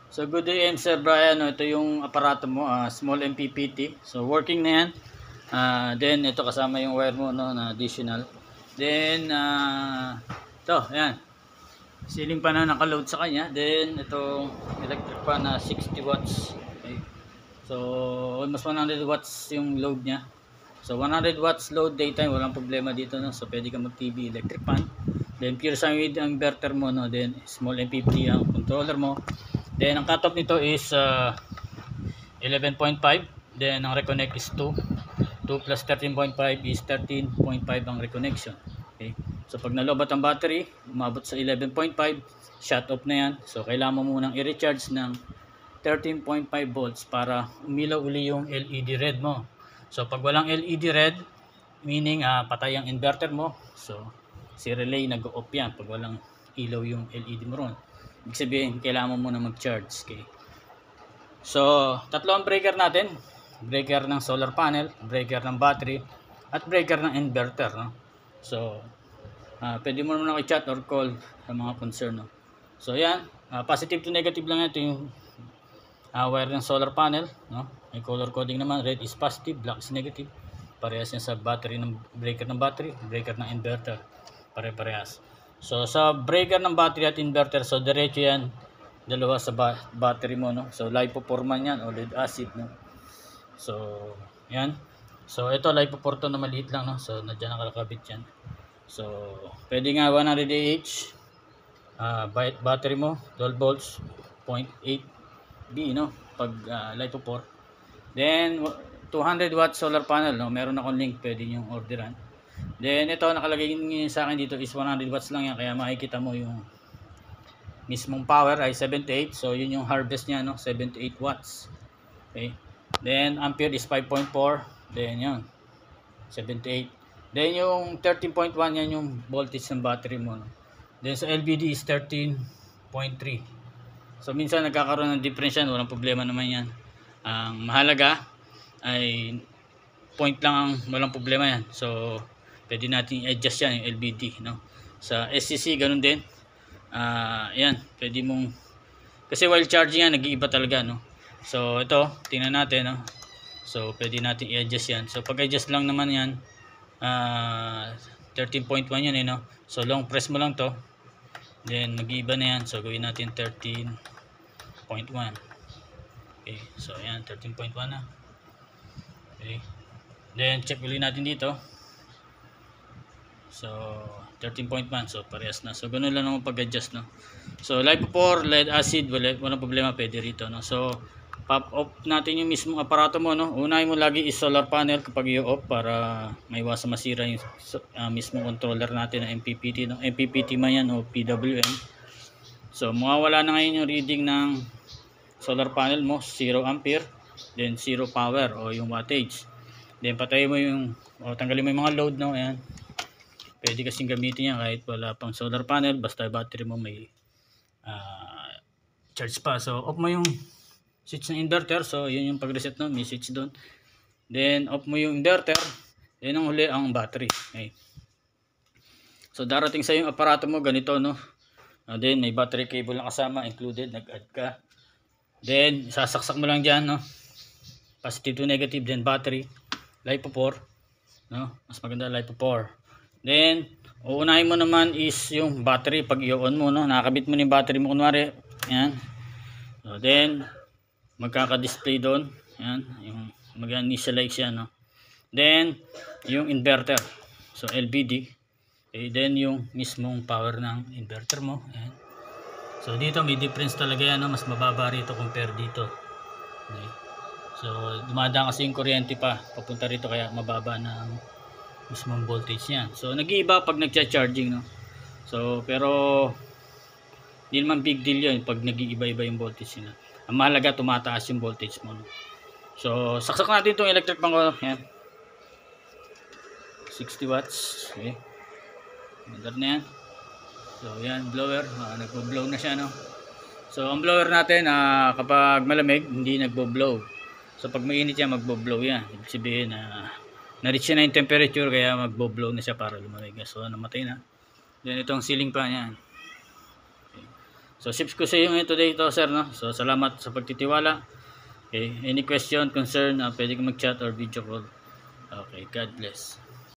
So good day, I'm Sir Brian. Ito yung aparato mo, small MPPT. So working na yan. Then ito kasama yung wire mo no, na additional. Then ito, ayan. Ceiling pa na naka-load sa kanya. Then itong electric fan na 60 watts. Okay. So almost 100 watts yung load niya. So 100 watts load daytime, walang problema dito no. So pwede ka mag-TV electric fan. Then pure sine wave ang inverter mo no. Then small MPPT ang controller mo. Then ang cutoff nito is 11.5. Then ang reconnect is 2. 2 plus 13.5 is 13.5 ang reconnection. Okay. So pag nalobat ang battery, umabot sa 11.5, shut off na yan. So kailangan mo munang i-recharge ng 13.5 volts para umilaw uli yung LED red mo. So pag walang LED red, meaning patay ang inverter mo. So si relay nag-off yan pag walang ilaw yung LED mo ron. Ibig sabihin, kailangan mo muna mag-charge. Okay. So, tatlo ang breaker natin. Breaker ng solar panel, breaker ng battery, at breaker ng inverter. No? So, pwede mo naman i-chat or call sa mga concern. No? So, yan. Positive to negative lang ito yung wire ng solar panel. No? May color coding naman. Red is positive, black is negative. Parehas yan sa battery ng breaker ng battery, breaker ng inverter. Pare-parehas. So sa breaker ng battery at inverter, so diretso yan dalawa sa battery mo no. So lipoforman yan o lead acid no. So yan. So ito lipofor na maliit lang no. So nandiyan nakalakabit yan. So pwede nga 100 Ah battery mo 12 volts 0.8 B no pag lipofor. Then 200 watt solar panel no. Meron akong link, pwede niyo orderan. Then ito nakalagay sa akin dito is 100 watts lang yan, kaya makikita mo yung mismong power ay 78. So yun yung harvest niya no, 78 watts. Okay. Then ampere is 5.4. Then yun 78. Then yung 13.1 yan yung voltage ng battery mo no. Then sa LVD is 13.3. So minsan nagkakaroon ng difference yan, walang problema naman yan. Ang mahalaga ay point lang ang walang problema yan. So pwede natin i-adjust yan yung LVD no. Sa SCC ganun din. Yan, pwede mong kasi while charging yan nag-iiba talaga no. So ito, tingnan natin no. So pwede natin i-adjust yan. So pag adjust lang naman yan 13.1 yan eh no. So long press mo lang to. Then mag-iiba na yan. So gawin natin 13.1. Okay, so ayan 13.1 na. Okay. Then check ulit natin dito. So 13.1, so parehas na. So ganun lang naman pag-adjust no. So lipofor, lead acid, walang problema, pwede rito no. So pop off natin yung mismong aparato mo no. Unahin mo lagi is solar panel kapag i-off para maiwasan masira yung mismong controller natin ng MPPT no. MPPT man yan o PWM. So mawawala na ngayon yung reading ng solar panel mo, 0 ampere, then 0 power o yung wattage. Then patayin mo yung tanggalin mo yung mga load no. Ayan. Pwede kasing gamitin yan kahit wala pang solar panel, basta battery mo may charge pa. So off mo yung switch ng inverter. So yun yung pag-reset no, may switch doon. Then off mo yung inverter. Then ang huli ang battery. Okay. So darating sa yung aparato mo ganito no. Then may battery cable na kasama included, nag-add ka. Then sasaksak mo lang diyan no. Positive to negative, then battery, lipofor no. Mas maganda lipofor. Then uunahin mo naman is yung battery pag i-on mo no. Nakakabit mo ni battery mo kunwari. Yan. So then magkaka-display doon. Yan, yung mag-initialize yan no. Then yung inverter. So LVD. Okay, then yung mismong power ng inverter mo. Yan. So dito may difference talaga yan no. Mas mababa rito compare dito. Okay. So dumadaan kasi yung kuryente pa papunta rito kaya mababa ng mismong voltage niya. So nag-iiba pag nagcha-charging no. So pero hindi naman big deal 'yun pag nag-iiba-iba yung voltage niya. Ang mahalaga tumataas yung voltage mo no. So saksak natin itong electric fan ko. Yan. 60 watts. Okay. Maganda na yan. So yan, blower. Nagbo-blow na siya no. So ang blower natin kapag malamig hindi nagbo-blow. So pag mainit yan magbo-blow yan. Ibig sabihin na-reach na yung temperature kaya magbo-blow na siya para lumamig. So namatay na. Then itong ceiling fan yan. Okay. So ships ko sa iyo ngayon today ito sir, no? So salamat sa pagtitiwala. Okay, any question, concern, pwede kang mag-chat or video call. Okay, God bless.